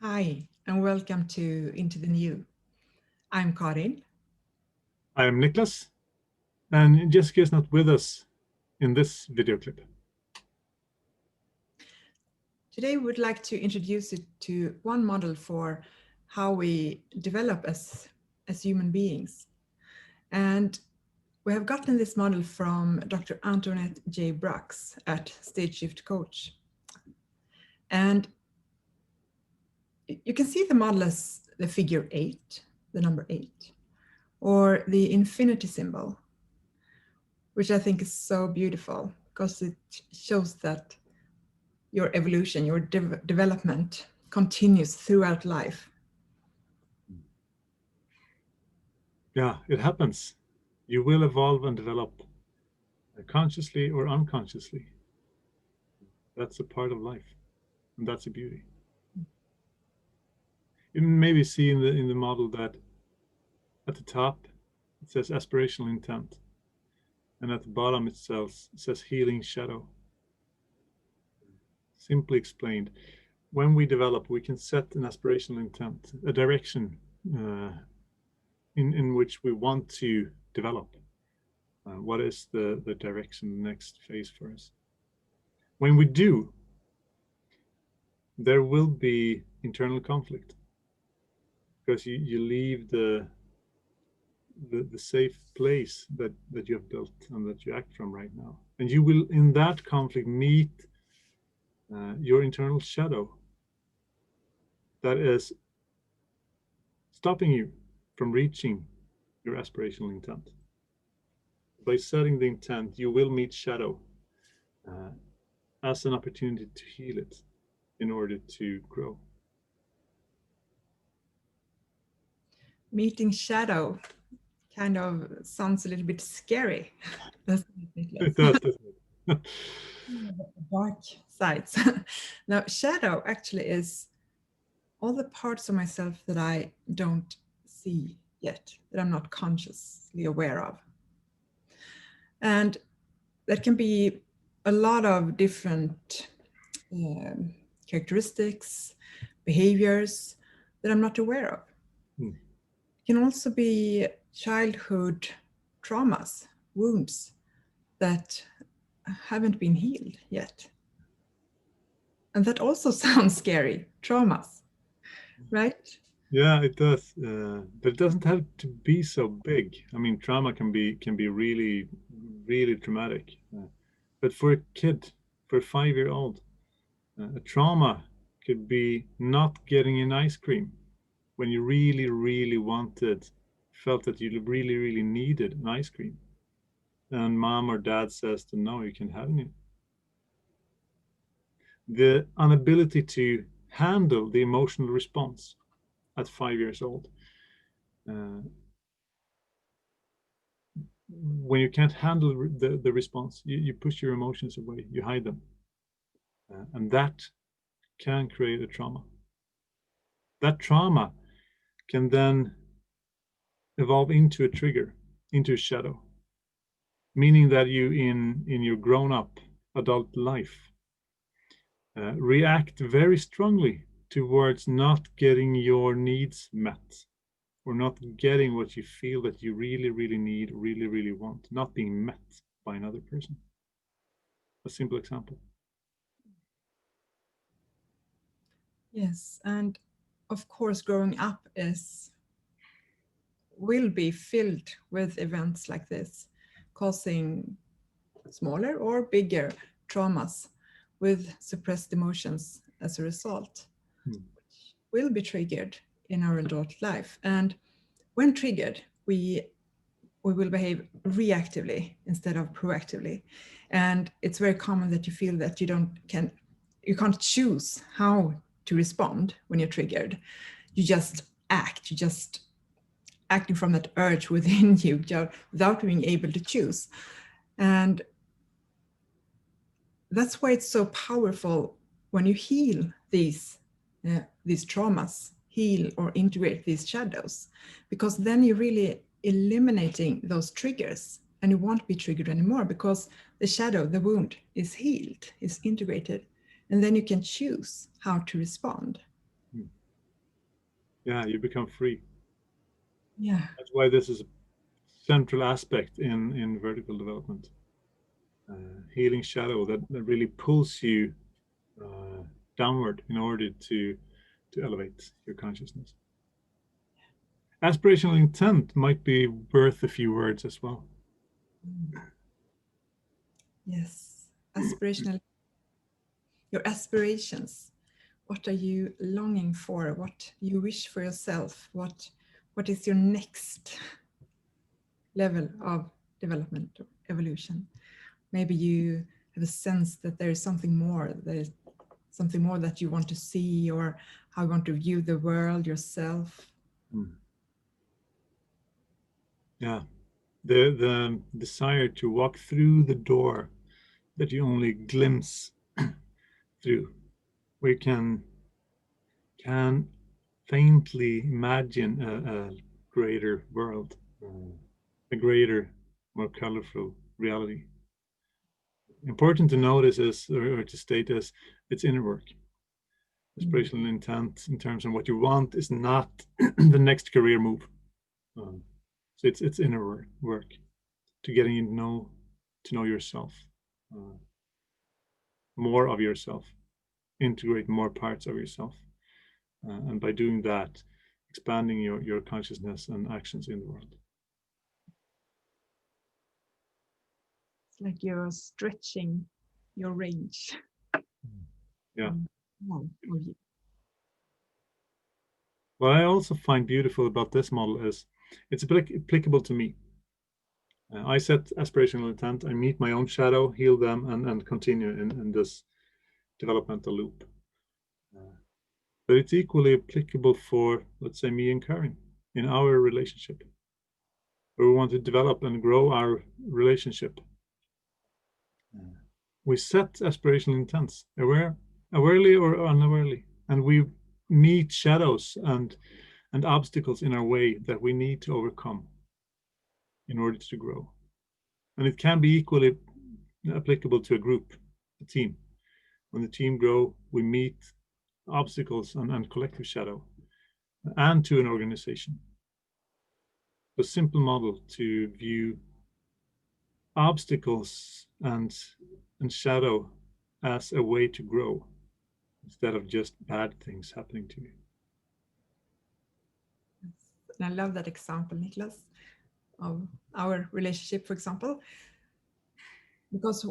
Hi, and welcome to Into the New. I'm Karin. I am Niklas, and Jessica is not with us in this video clip. Today we would like to introduce you to one model for how we develop as human beings. And we have gotten this model from Dr. Antoinette J. Brooks at Stage Shift Coach. And you can see the model as the figure 8, the number 8, or the infinity symbol, which I think is so beautiful because it shows that your evolution, your development continues throughout life. Yeah, it happens. You will evolve and develop consciously or unconsciously. That's a part of life, and that's a beauty. You maybe see in the model that at the top it says aspirational intent, and at the bottom it says healing shadow. Simply explained, when we develop, we can set an aspirational intent, a direction in which we want to develop. What is the direction, the next phase for us? When we do, there will be internal conflict because you leave the safe place that you have built and that you act from right now. And you will, in that conflict, meet your internal shadow that is stopping you from reaching your aspirational intent. By setting the intent, you will meet shadow as an opportunity to heal it in order to grow. Meeting shadow kind of sounds a little bit scary. It does, doesn't it? Dark sides. Now, shadow actually is all the parts of myself that I don't see yet, that I'm not consciously aware of. And that can be a lot of different characteristics, behaviors that I'm not aware of. It can also be childhood traumas, wounds that haven't been healed yet. And that also sounds scary, traumas, right? Yeah, it does, but it doesn't have to be so big. I mean, trauma can be really, really traumatic. But for a kid, for a 5-year-old, a trauma could be not getting an ice cream when you really, really felt that you really, really needed an ice cream, and mom or dad says to no, you can't have any. The inability to handle the emotional response at 5 years old. When you can't handle the response, you push your emotions away, you hide them. And that can create a trauma. That trauma can then evolve into a trigger, into a shadow, meaning that you in your grown-up adult life react very strongly towards not getting your needs met, or not getting what you feel that you really, really need, really, really want, not being met by another person. A simple example. Yes, and of course, growing up will be filled with events like this, causing smaller or bigger traumas with suppressed emotions as a result, which will be triggered in our adult life. And when triggered, we will behave reactively instead of proactively. And it's very common that you feel that you can't choose how to respond when you're triggered. You just act, you just acting from that urge within you without being able to choose. And that's why it's so powerful when you heal these traumas, heal or integrate these shadows, because then you're really eliminating those triggers and you won't be triggered anymore because the shadow, the wound is healed, is integrated, and then you can choose how to respond. Yeah, you become free. Yeah. That's why this is a central aspect in vertical development. Healing shadow that really pulls you downward in order to elevate your consciousness. Aspirational intent might be worth a few words as well. Yes. Aspirational. Your aspirations. What are you longing for? What you wish for yourself? What is your next level of development or evolution? Maybe you have a sense that there is something more. There is something more that you want to see, or how you want to view the world, yourself. Yeah, the desire to walk through the door that you only glimpse through, where you can faintly imagine a greater world, a greater, more colorful reality. Important to notice is, or to state is, it's inner work. Aspirational intent in terms of what you want is not the next career move. So it's inner work to getting to know yourself, more of yourself, integrate more parts of yourself, and by doing that, expanding your consciousness and actions in the world. It's like you're stretching your range. Yeah. Of you. What I also find beautiful about this model is it's applicable to me. I set aspirational intent, I meet my own shadow, heal them, and continue in this developmental loop. But it's equally applicable for, let's say, me and Karin in our relationship, where we want to develop and grow our relationship. We set aspirational intents, awarely or unawarely, and we meet shadows and obstacles in our way that we need to overcome in order to grow. And it can be equally applicable to a group, a team. When the team grow, we meet obstacles and collective shadow, and to an organization. A simple model to view obstacles and shadow as a way to grow instead of just bad things happening to you. And I love that example, Niklas, of our relationship, for example, because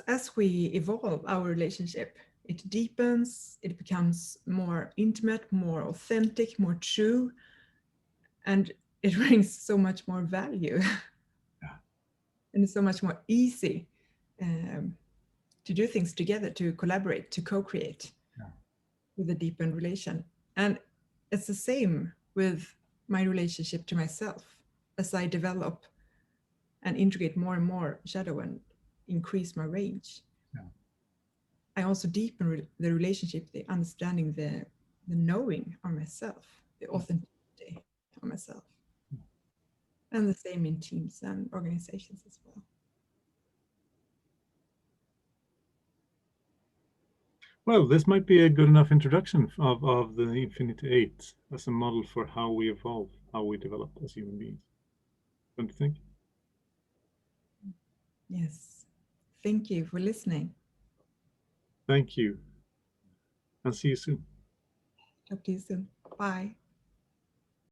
as we evolve our relationship, it deepens, it becomes more intimate, more authentic, more true, and it brings so much more value. Yeah. And it's so much more easy to do things together, to collaborate, to co-create with a deepened relation. And it's the same with my relationship to myself. As I develop and integrate more and more shadow and increase my range, I also deepen the relationship, the understanding, the knowing of myself, the authenticity of myself. And the same in teams and organizations as well. Well, this might be a good enough introduction of the Infinity Eight as a model for how we evolve, how we develop as human beings. Don't you think? Yes. Thank you for listening. Thank you. And see you soon. Talk to you soon. Bye.